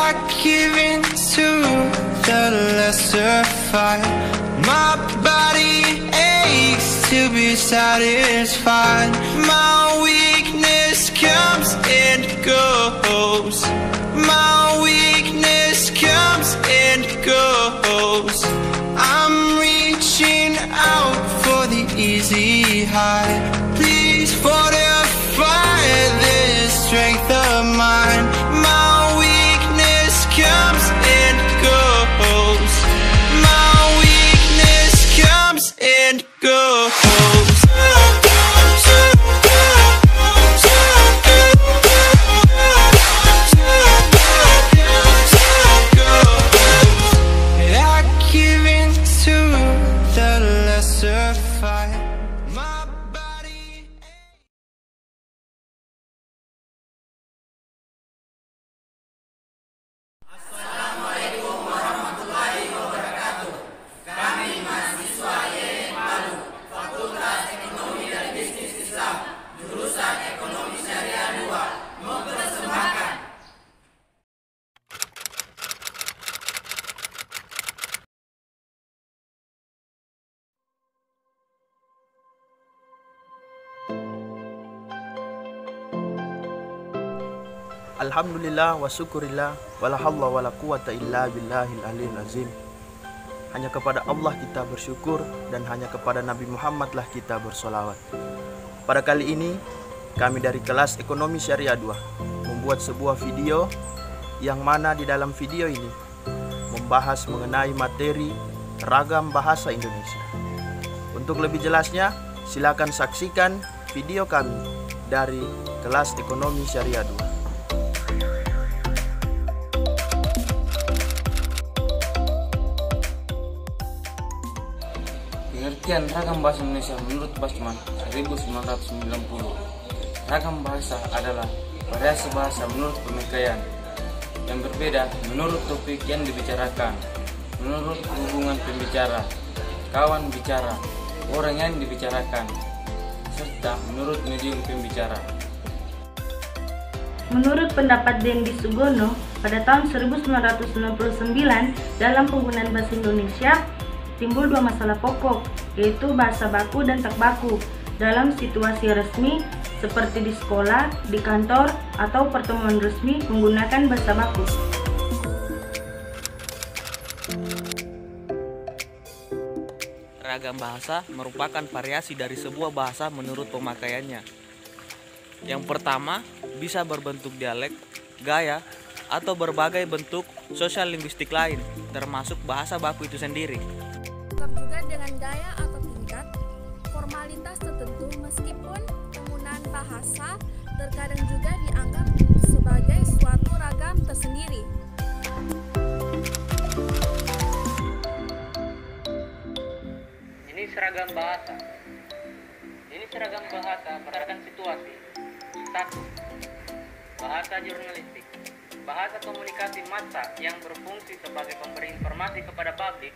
I give in to the lesser fight. My body aches to be satisfied. My weakness comes and goes. My weakness comes and goes. I'm reaching out for the easy high. Please fortify this strength of mine. My weakness comes and goes. My weakness comes and goes. I give in to the lesser fight. My body. Alhamdulillah wa syukurillah wala hawla wala quwata illa billahil aliyil azim. Hanya kepada Allah kita bersyukur dan hanya kepada Nabi Muhammad lah kita bersolawat. Pada kali ini kami dari kelas Ekonomi Syariah 2 membuat sebuah video yang mana di dalam video ini membahas mengenai materi ragam bahasa Indonesia. Untuk lebih jelasnya silakan saksikan video kami dari kelas Ekonomi Syariah 2. Pengertian ragam bahasa Indonesia menurut Basman 1990. Ragam bahasa adalah variasi bahasa menurut pemakaian yang berbeda menurut topik yang dibicarakan, menurut hubungan pembicara, kawan bicara, orang yang dibicarakan, serta menurut medium pembicara. Menurut pendapat Dendi Sugono, pada tahun 1999 dalam penggunaan bahasa Indonesia timbul dua masalah pokok, yaitu bahasa baku dan tak baku dalam situasi resmi seperti di sekolah, di kantor, atau pertemuan resmi menggunakan bahasa baku. Ragam bahasa merupakan variasi dari sebuah bahasa menurut pemakaiannya. Yang pertama, bisa berbentuk dialek, gaya, atau berbagai bentuk sosial linguistik lain, termasuk bahasa baku itu sendiri. Juga dengan gaya atau tingkat formalitas tertentu, meskipun penggunaan bahasa terkadang juga dianggap sebagai suatu ragam tersendiri. Jenis ragam bahasa. Jenis ragam bahasa berdasarkan situasi. 1. Bahasa jurnalistik. Bahasa komunikasi massa yang berfungsi sebagai pemberi informasi kepada publik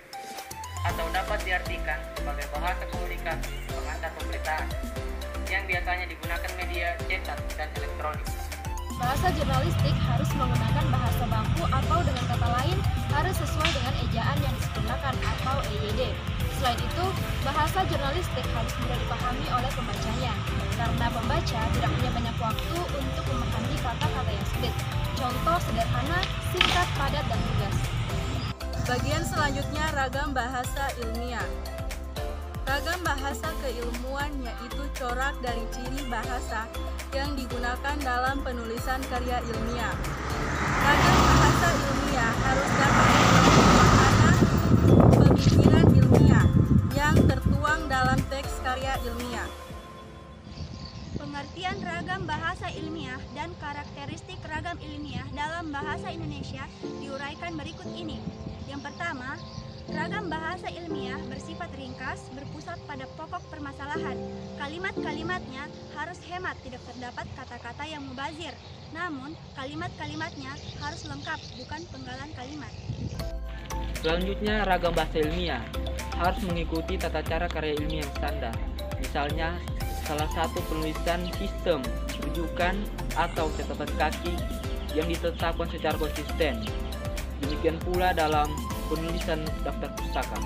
atau dapat diartikan sebagai bahasa komunikasi pengantar pemberitaan yang biasanya digunakan media cetak dan elektronik. Bahasa jurnalistik harus menggunakan bahasa baku atau dengan kata lain harus sesuai dengan ejaan yang disempurnakan atau EYD. Selain itu, bahasa jurnalistik harus mudah dipahami oleh pembacanya karena pembaca tidak punya banyak waktu untuk memahami kata-kata yang sulit. Contoh sederhana, singkat, padat, dan lugas. Bagian selanjutnya ragam bahasa ilmiah. Ragam bahasa keilmuan yaitu corak dari ciri bahasa yang digunakan dalam penulisan karya ilmiah. Ragam bahasa ilmiah harus dapat makna pemikiran ilmiah yang tertuang dalam teks karya ilmiah. Pengertian ragam bahasa ilmiah dan karakteristik ragam ilmiah dalam bahasa Indonesia diuraikan berikut ini. Yang pertama, ragam bahasa ilmiah bersifat ringkas, berpusat pada pokok permasalahan. Kalimat-kalimatnya harus hemat, tidak terdapat kata-kata yang mubazir. Namun, kalimat-kalimatnya harus lengkap, bukan penggalan kalimat. Selanjutnya, ragam bahasa ilmiah harus mengikuti tata cara karya ilmiah yang standar. Misalnya, salah satu penulisan sistem, rujukan, atau catatan kaki yang ditetapkan secara konsisten. Demikian pula dalam penulisan daftar pustaka.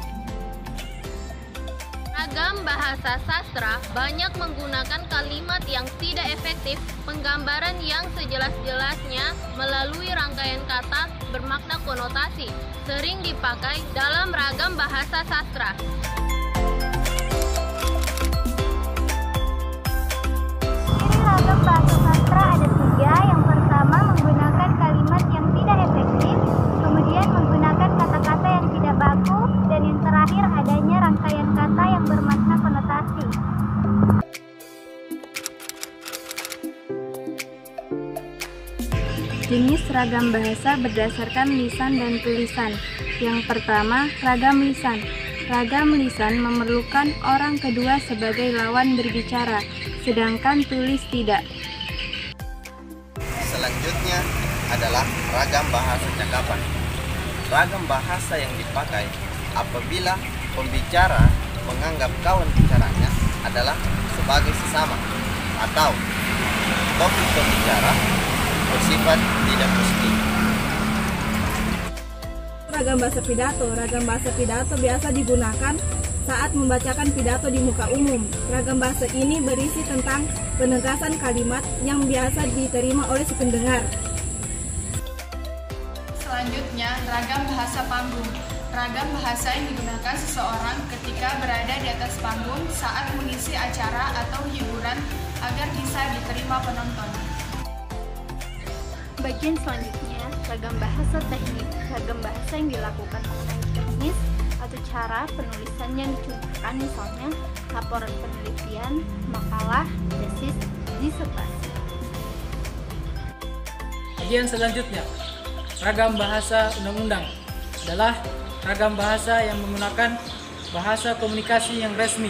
Ragam bahasa sastra banyak menggunakan kalimat yang tidak efektif, penggambaran yang sejelas-jelasnya melalui rangkaian kata bermakna konotasi, sering dipakai dalam ragam bahasa sastra. Ciri ragam bahasa sastra ada 3. Yang pertama, menggunakan kalimat yang tidak efektif, kemudian menggunakan kata-kata yang tidak baku, dan yang terakhir adanya rangkaian kata yang bermakna konotasi. Jenis ragam bahasa berdasarkan lisan dan tulisan. Yang pertama, ragam lisan. Ragam lisan memerlukan orang kedua sebagai lawan berbicara, sedangkan tulis tidak. Selanjutnya adalah ragam bahasa cakapan. Ragam bahasa yang dipakai apabila pembicara menganggap kawan bicaranya adalah sebagai sesama atau topik pembicara bersifat tidak mesti. Ragam bahasa pidato. Ragam bahasa pidato biasa digunakan saat membacakan pidato di muka umum. Ragam bahasa ini berisi tentang penegasan kalimat yang biasa diterima oleh si pendengar. Selanjutnya, ragam bahasa panggung. Ragam bahasa yang digunakan seseorang ketika berada di atas panggung saat mengisi acara atau hiburan agar bisa diterima penonton. Bagian selanjutnya, ragam bahasa teknik. Ragam bahasa yang dilakukan mengenai teknis atau cara penulisan yang dicontohkan, misalnya laporan penelitian, makalah, tesis, disertasi. Bagian selanjutnya, ragam bahasa undang-undang adalah ragam bahasa yang menggunakan bahasa komunikasi yang resmi.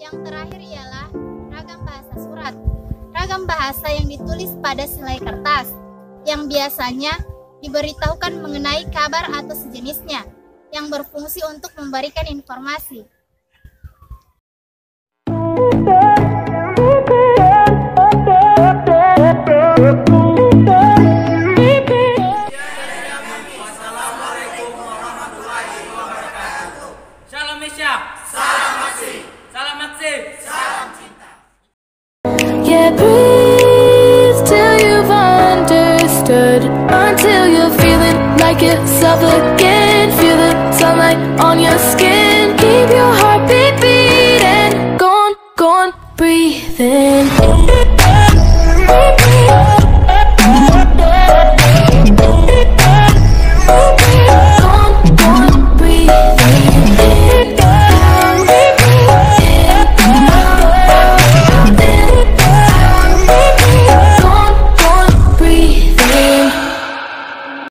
Yang terakhir ialah ragam bahasa surat. Ragam bahasa yang ditulis pada selai kertas, yang biasanya diberitahukan mengenai kabar atau sejenisnya, yang berfungsi untuk memberikan informasi. Salam Indonesia. Salam Aksi. Salam Aksi. Salam cinta. Yeah, breathe till you've understood, until you're feeling like yourself again. Feel the sunlight on your skin. Keep your heartbeat beating. Go on, breathe in.